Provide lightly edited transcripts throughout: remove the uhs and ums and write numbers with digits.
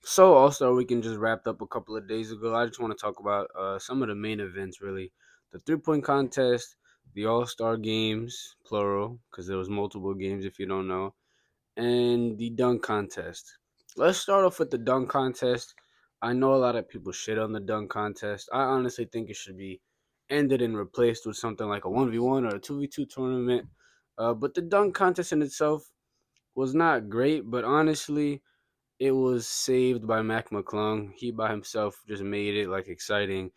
So All Star Weekend just wrapped up a couple of days ago. I just want to talk about some of the main events, really. The 3 point contest, the All Star games, plural, because there was multiple games if you don't know, and the dunk contest. Let's start off with the dunk contest. I know a lot of people shit on the dunk contest. I honestly think it should be ended and replaced with something like a 1v1 or a 2v2 tournament. But the dunk contest in itself was not great, but honestly, it was saved by Mac McClung. He by himself just made it like exciting.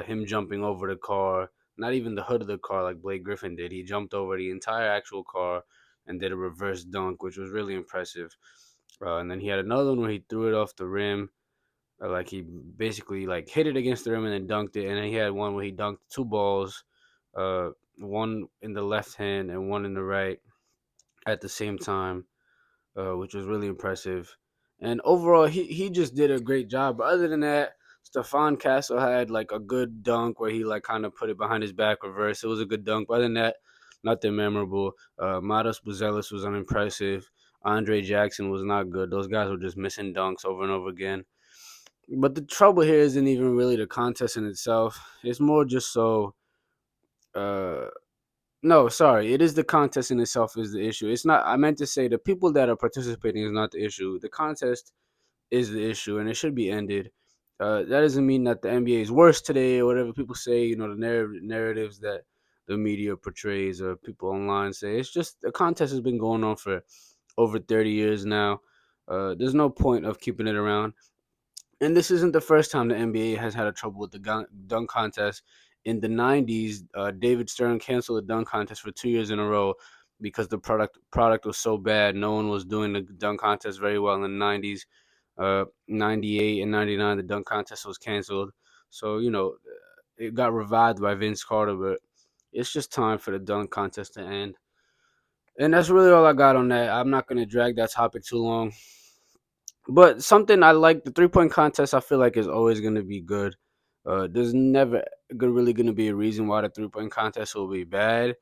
Him jumping over the car, not even the hood of the car like Blake Griffin did. He jumped over the entire actual car and did a reverse dunk, which was really impressive. And then he had another one where he threw it off the rim, like he basically like hit it against the rim and then dunked it. And then he had one where he dunked two balls, one in the left hand and one in the right at the same time, which was really impressive. And overall, he just did a great job. But other than that, Stefan Castle had like a good dunk where he like kind of put it behind his back reverse. It was a good dunk. But other than that, nothing memorable. Matos Buzelis was unimpressive. Andre Jackson was not good. Those guys were just missing dunks over and over again. But the trouble here isn't even really the contest in itself. It's more just so uh no, sorry. It is the contest in itself is the issue. It's not. I meant to say the people that are participating is not the issue. The contest is the issue, and it should be ended. That doesn't mean that the NBA is worse today or whatever people say. You know, the narratives that the media portrays or people online say. It's just the contest has been going on for over 30 years now. There's no point of keeping it around. And this isn't the first time the NBA has had a trouble with the dunk contest. In the 90s, David Stern canceled the dunk contest for 2 years in a row because the product was so bad. No one was doing the dunk contest very well in the 90s. 98 and 99, the dunk contest was canceled. So, it got revived by Vince Carter, but it's just time for the dunk contest to end. And that's really all I got on that. I'm not going to drag that topic too long. But something I like, the 3 point contest, I feel like is always going to be good. There's never really going to be a reason why the 3 point contest will be bad.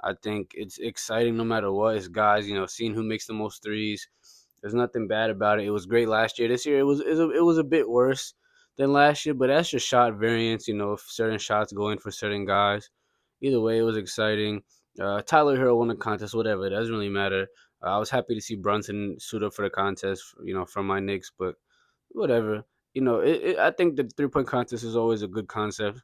I think it's exciting no matter what. It's guys, seeing who makes the most threes. There's nothing bad about it. It was great last year. This year it was a bit worse than last year, but that's just shot variance. If certain shots go in for certain guys. Either way, it was exciting. Tyler Hero won the contest. Whatever, it doesn't really matter. I was happy to see Brunson suit up for the contest. From my Knicks, but whatever. I think the 3 point contest is always a good concept.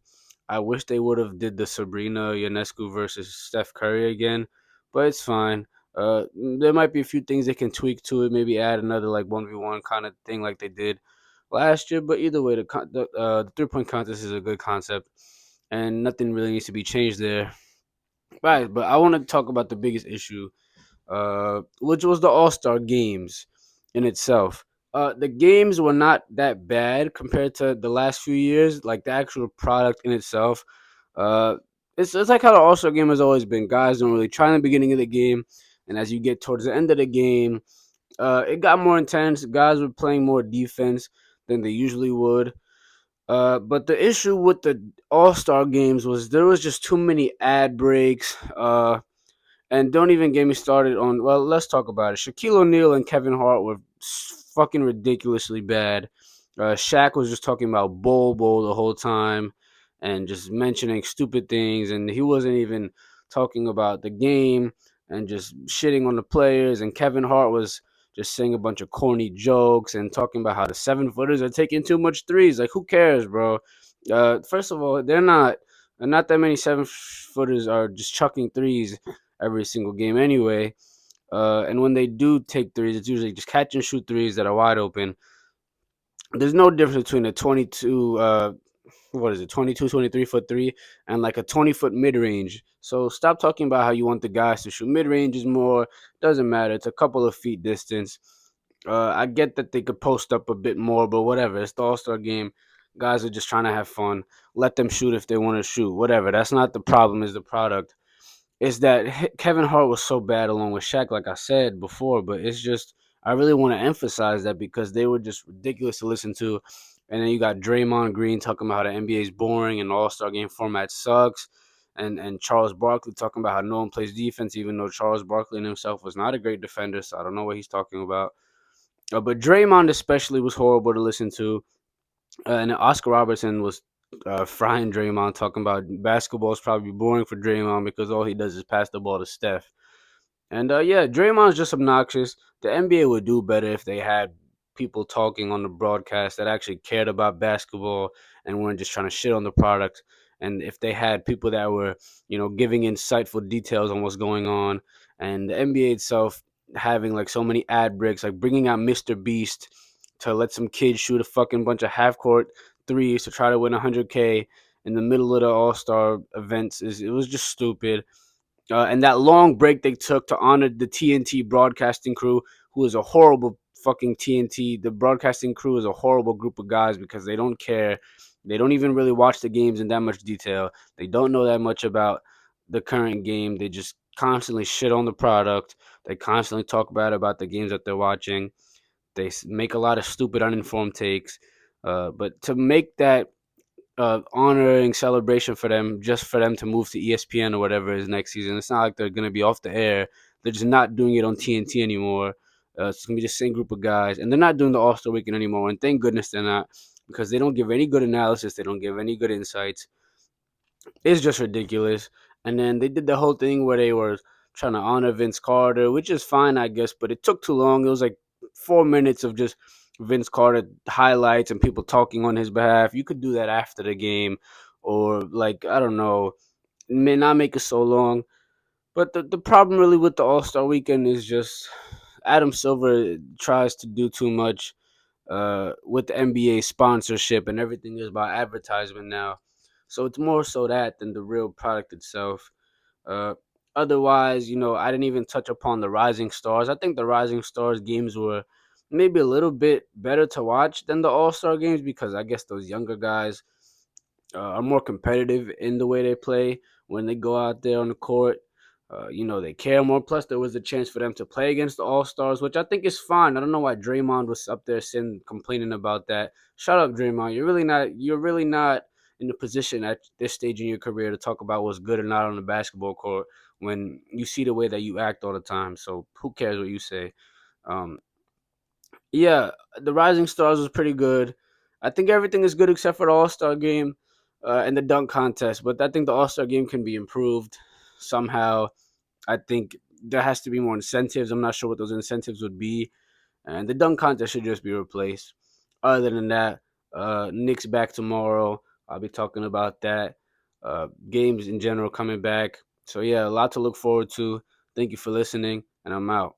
I wish they would have did the Sabrina Ionescu versus Steph Curry again, but it's fine. There might be a few things they can tweak to it. Maybe add another like 1v1 kind of thing like they did last year. But either way, the 3 point contest is a good concept, and nothing really needs to be changed there. Right, but I want to talk about the biggest issue, which was the All Star games in itself. The games were not that bad compared to the last few years. Like the actual product in itself, uh, it's like how the All Star game has always been. Guys don't really try in the beginning of the game, and as you get towards the end of the game, it got more intense. Guys were playing more defense than they usually would. But the issue with the All Star games was there was just too many ad breaks. And don't even get me started on. Well, let's talk about it. Shaquille O'Neal and Kevin Hart were fucking ridiculously bad. Shaq was just talking about Bowl the whole time, and just mentioning stupid things, and he wasn't even talking about the game and just shitting on the players. And Kevin Hart was just saying a bunch of corny jokes and talking about how the 7 footers are taking too much threes. Like, who cares, bro? First of all, they're not. Not that many 7 footers are just chucking threes every single game anyway. And when they do take threes, it's usually just catch and shoot threes that are wide open. There's no difference between a 22, what is it, 22, 23 foot three and like a 20 foot mid range. So stop talking about how you want the guys to shoot. Mid range is more, doesn't matter. It's a couple of feet distance. I get that they could post up a bit more, but whatever. It's the All Star game. Guys are just trying to have fun. Let them shoot if they want to shoot. Whatever. That's not the problem. Is the product is that Kevin Hart was so bad along with Shaq, like I said before. But it's just I really want to emphasize that because they were just ridiculous to listen to. And then you got Draymond Green talking about how the NBA is boring and the All Star game format sucks. And Charles Barkley talking about how no one plays defense, even though Charles Barkley himself was not a great defender. So I don't know what he's talking about. But Draymond especially was horrible to listen to. And Oscar Robertson was frying Draymond, talking about basketball is probably boring for Draymond because all he does is pass the ball to Steph. And yeah, Draymond's just obnoxious. The NBA would do better if they had people talking on the broadcast that actually cared about basketball and weren't just trying to shit on the product. And if they had people that were, giving insightful details on what's going on, and the NBA itself having like so many ad breaks, like bringing out Mr. Beast to let some kids shoot a fucking bunch of half court threes to try to win 100K in the middle of the All Star events, it was just stupid. And that long break they took to honor the TNT broadcasting crew, who is a horrible fucking TNT. The broadcasting crew is a horrible group of guys because they don't care. They don't even really watch the games in that much detail. They don't know that much about the current game. They just constantly shit on the product. They constantly talk bad about the games that they're watching. They make a lot of stupid, uninformed takes. But to make that honoring celebration for them, just for them to move to ESPN or whatever is next season. It's not like they're going to be off the air. They're just not doing it on TNT anymore. It's going to be the same group of guys. And they're not doing the All Star weekend anymore. And thank goodness they're not, because they don't give any good analysis. They don't give any good insights. It's just ridiculous. And then they did the whole thing where they were trying to honor Vince Carter, which is fine, I guess, but it took too long. It was like 4 minutes of just Vince Carter highlights and people talking on his behalf. You could do that after the game, or like, I don't know, may not make it so long. But the problem really with the All Star weekend is just Adam Silver tries to do too much with the NBA sponsorship, and everything is about advertisement now. So it's more so that than the real product itself. Uh, Otherwise, I didn't even touch upon the Rising Stars. I think the Rising Stars games were maybe a little bit better to watch than the All Star games because I guess those younger guys are more competitive in the way they play when they go out there on the court. They care more. Plus, there was a chance for them to play against the All Stars, which I think is fine. I don't know why Draymond was up there complaining about that. Shut up, Draymond. You're really not. You're really not in the position at this stage in your career to talk about what's good or not on the basketball court when you see the way that you act all the time. So who cares what you say? Um, yeah, the Rising Stars was pretty good. I think everything is good except for the All Star game and the dunk contest. But I think the All Star game can be improved somehow. I think there has to be more incentives. I'm not sure what those incentives would be, and the dunk contest should just be replaced. Other than that, Knicks back tomorrow. I'll be talking about that. Games in general coming back. So yeah, a lot to look forward to. Thank you for listening, and I'm out.